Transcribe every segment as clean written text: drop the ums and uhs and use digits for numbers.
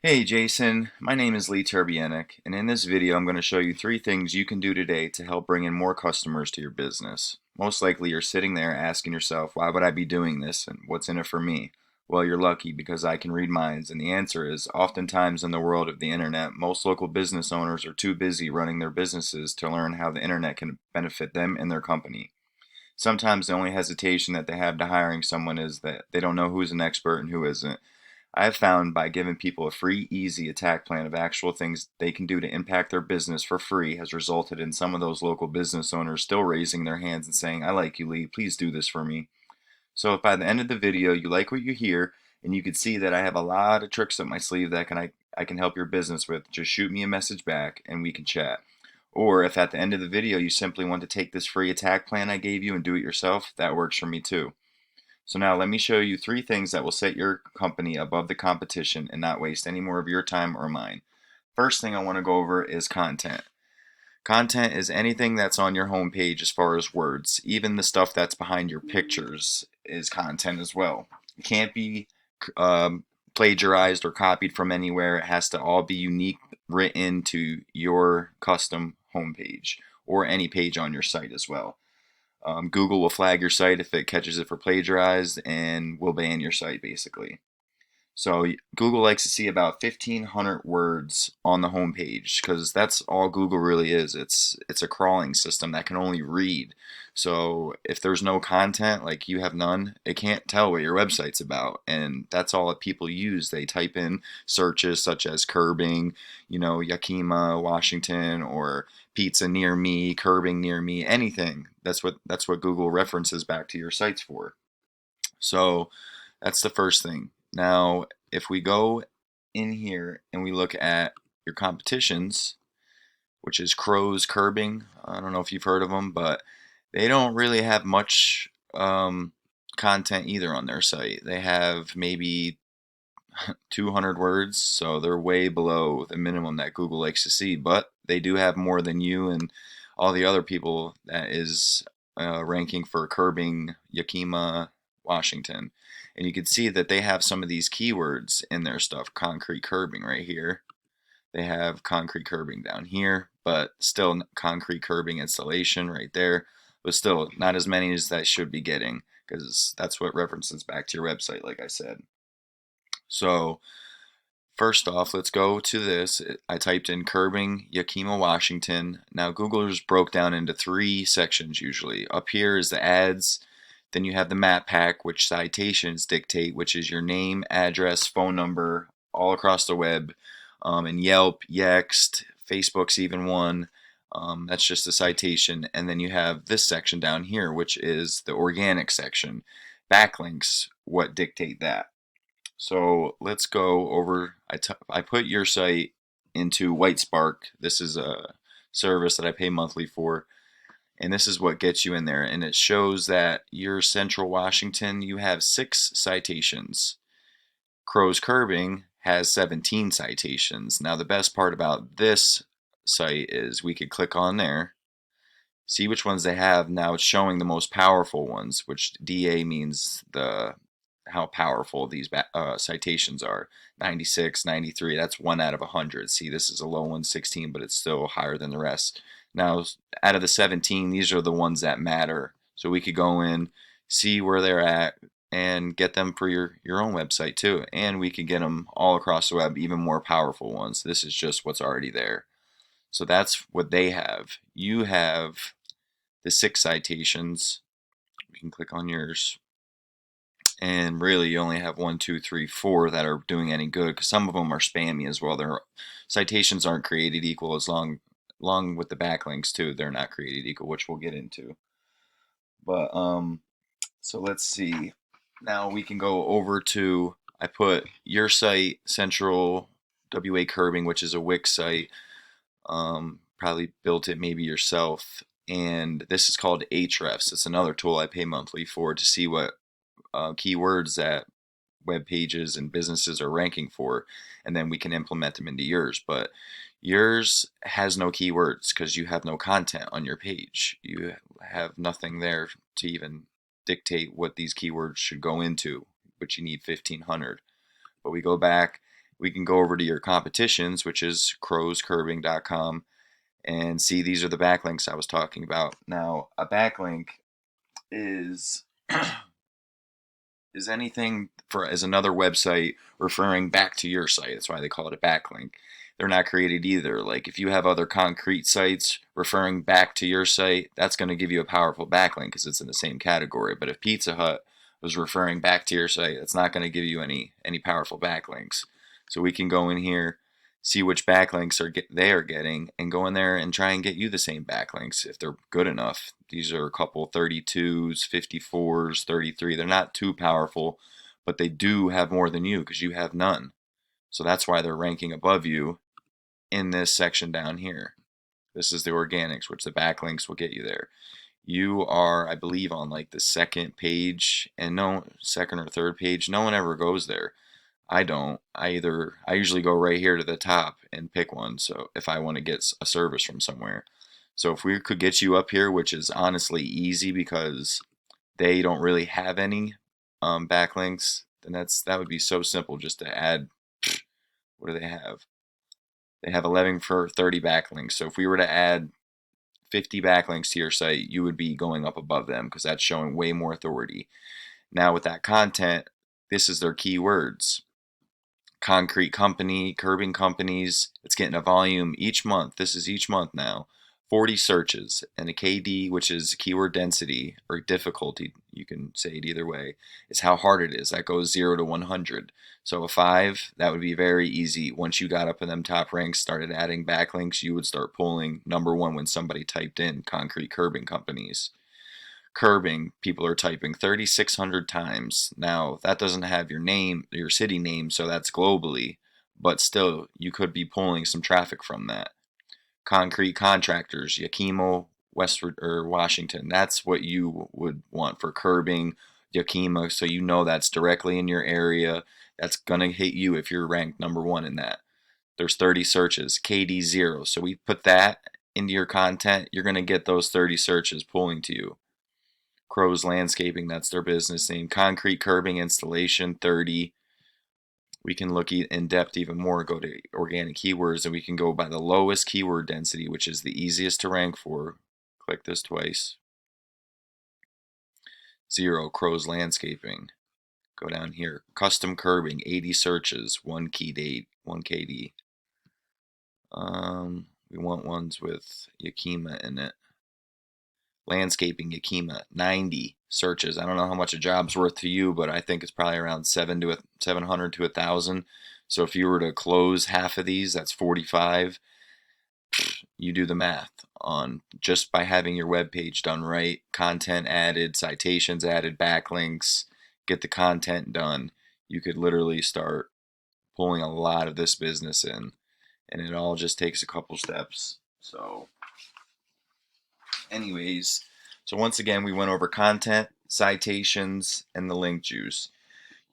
Hey Jason, my name is Lee Turbianic, and in this video I'm going to show you 3 things you can do today to help bring in more customers to your business. Most likely you're sitting there asking yourself, why would I be doing this and what's in it for me? Well, you're lucky because I can read minds, and the answer is oftentimes in the world of the internet, most local business owners are too busy running their businesses to learn how the internet can benefit them and their company. Sometimes the only hesitation that they have to hiring someone is that they don't know who's an expert and who isn't. I have found by giving people a free, easy attack plan of actual things they can do to impact their business for free has resulted in some of those local business owners still raising their hands and saying, I like you, Lee, please do this for me. So if by the end of the video you like what you hear and you can see that I have a lot of tricks up my sleeve that I can help your business with, just shoot me a message back and we can chat. Or if at the end of the video you simply want to take this free attack plan I gave you and do it yourself, that works for me too. So now let me show you 3 things that will set your company above the competition and not waste any more of your time or mine. First thing I want to go over is content. Content is anything that's on your homepage as far as words. Even the stuff that's behind your pictures is content as well. It can't be plagiarized or copied from anywhere. It has to all be unique, written to your custom homepage or any page on your site as well. Google will flag your site if it catches it for plagiarized and will ban your site basically. So Google likes to see about 1,500 words on the homepage because that's all Google really is. It's a crawling system that can only read. So if there's no content, like you have none, it can't tell what your website's about, and that's all that people use. They type in searches such as curbing, Yakima, Washington, or pizza near me, curbing near me, anything. That's what Google references back to your sites for. So that's the first thing. Now, if we go in here and we look at your competitions, which is Crow's Curbing, I don't know if you've heard of them, but they don't really have much content either on their site. They have maybe 200 words, so they're way below the minimum that Google likes to see, but they do have more than you and all the other people that is ranking for curbing Yakima, Washington. And you can see that they have some of these keywords in their stuff. Concrete curbing right here. They have concrete curbing down here, but still concrete curbing installation right there. But still not as many as that should be getting because that's what references back to your website, like I said. So first off, let's go to this. I typed in curbing Yakima, Washington. Now Google just broke down into 3 sections usually. Up here is the ads. Then you have the map pack, which citations dictate, which is your name, address, phone number, all across the web. And Yelp, Yext, Facebook's even one. That's just a citation. And then you have this section down here, which is the organic section. Backlinks, what dictate that. So let's go over. I put your site into Whitespark. This is a service that I pay monthly for, and this is what gets you in there. And it shows that your Central Washington, you have 6 citations. Crow's Curbing has 17 citations. Now the best part about this site is we could click on there, see which ones they have. Now it's showing the most powerful ones, which DA means the how powerful these citations are. 96, 93, that's 1 out of 100. See, this is a low one, 16, but it's still higher than the rest. Now, out of the 17, these are the ones that matter. So we could go in, see where they're at, and get them for your own website too. And we could get them all across the web, even more powerful ones. This is just what's already there. So that's what they have. You have the 6 citations. We can click on yours. And really, you only have 1, 2, 3, 4 that are doing any good because some of them are spammy as well. Their citations aren't created equal as along with the backlinks too. They're not created equal, which we'll get into. But so let's see. Now we can go over to I put your site Central WA Curbing, which is a Wix site. Probably built it maybe yourself. And this is called Ahrefs. It's another tool I pay monthly for to see what keywords that web pages and businesses are ranking for, and then we can implement them into yours. But yours has no keywords because you have no content on your page. You have nothing there to even dictate what these keywords should go into, but you need 1,500. But we go back we can go over to your competitions, which is crowscurbing.com, and see these are the backlinks I was talking about. Now, a backlink is is anything for as another website referring back to your site. That's why they call it a backlink. They're not created either. Like if you have other concrete sites referring back to your site, that's going to give you a powerful backlink because it's in the same category. But if Pizza Hut was referring back to your site, it's not going to give you any powerful backlinks. So we can go in here, see which backlinks they are getting, and go in there and try and get you the same backlinks if they're good enough. These are a couple 32s, 54s, 33. They're not too powerful, but they do have more than you because you have none. So that's why they're ranking above you in this section down here. This is the organics, which the backlinks will get you there. You are, I believe, on like the second page, and no, second or third page. No one ever goes there. I don't. I usually go right here to the top and pick one. So if I want to get a service from somewhere. So if we could get you up here, which is honestly easy because they don't really have any backlinks, then that would be so simple just to add. What do they have? They have 11 for 30 backlinks. So if we were to add 50 backlinks to your site, you would be going up above them because that's showing way more authority. Now with that content, this is their keywords. Concrete company, curbing companies, it's getting a volume each month. This is each month now. 40 searches and a KD, which is keyword density or difficulty, you can say it either way, is how hard it is. That goes 0 to 100. So a 5, that would be very easy. Once you got up in them top ranks, started adding backlinks, you would start pulling #1 when somebody typed in concrete curbing companies. Curbing, people are typing 3,600 times. Now, that doesn't have your name, your city name, so that's globally, but still, you could be pulling some traffic from that. Concrete contractors, Yakima, Westward or Washington. That's what you would want for curbing, Yakima, so you know that's directly in your area. That's gonna hit you if you're ranked #1 in that. There's 30 searches, KD 0. So we put that into your content, you're gonna get those 30 searches pulling to you. Crow's Landscaping, that's their business name. Concrete curbing installation, 30. We can look in depth even more, go to organic keywords, and we can go by the lowest keyword density, which is the easiest to rank for. Click this twice. 0, Crow's Landscaping. Go down here. Custom curbing, 80 searches, 1 KD. We want ones with Yakima in it. Landscaping, Yakima, 90 searches. I don't know how much a job's worth to you, but I think it's probably around 700 to 1,000. So if you were to close half of these, that's 45. You do the math on just by having your web page done right, content added, citations added, backlinks, get the content done. You could literally start pulling a lot of this business in, and it all just takes a couple steps. So anyways, so once again, we went over content, citations, and the link juice.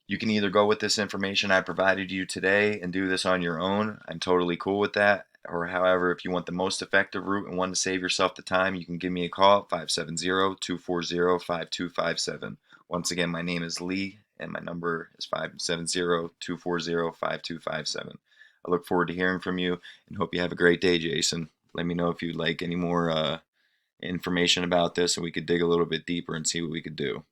You can either go with this information I provided you today and do this on your own. I'm totally cool with that. Or however, if you want the most effective route and want to save yourself the time, you can give me a call at 570-240-5257. Once again, my name is Lee, and my number is 570-240-5257. I look forward to hearing from you, and hope you have a great day, Jason. Let me know if you'd like any more information about this, and we could dig a little bit deeper and see what we could do.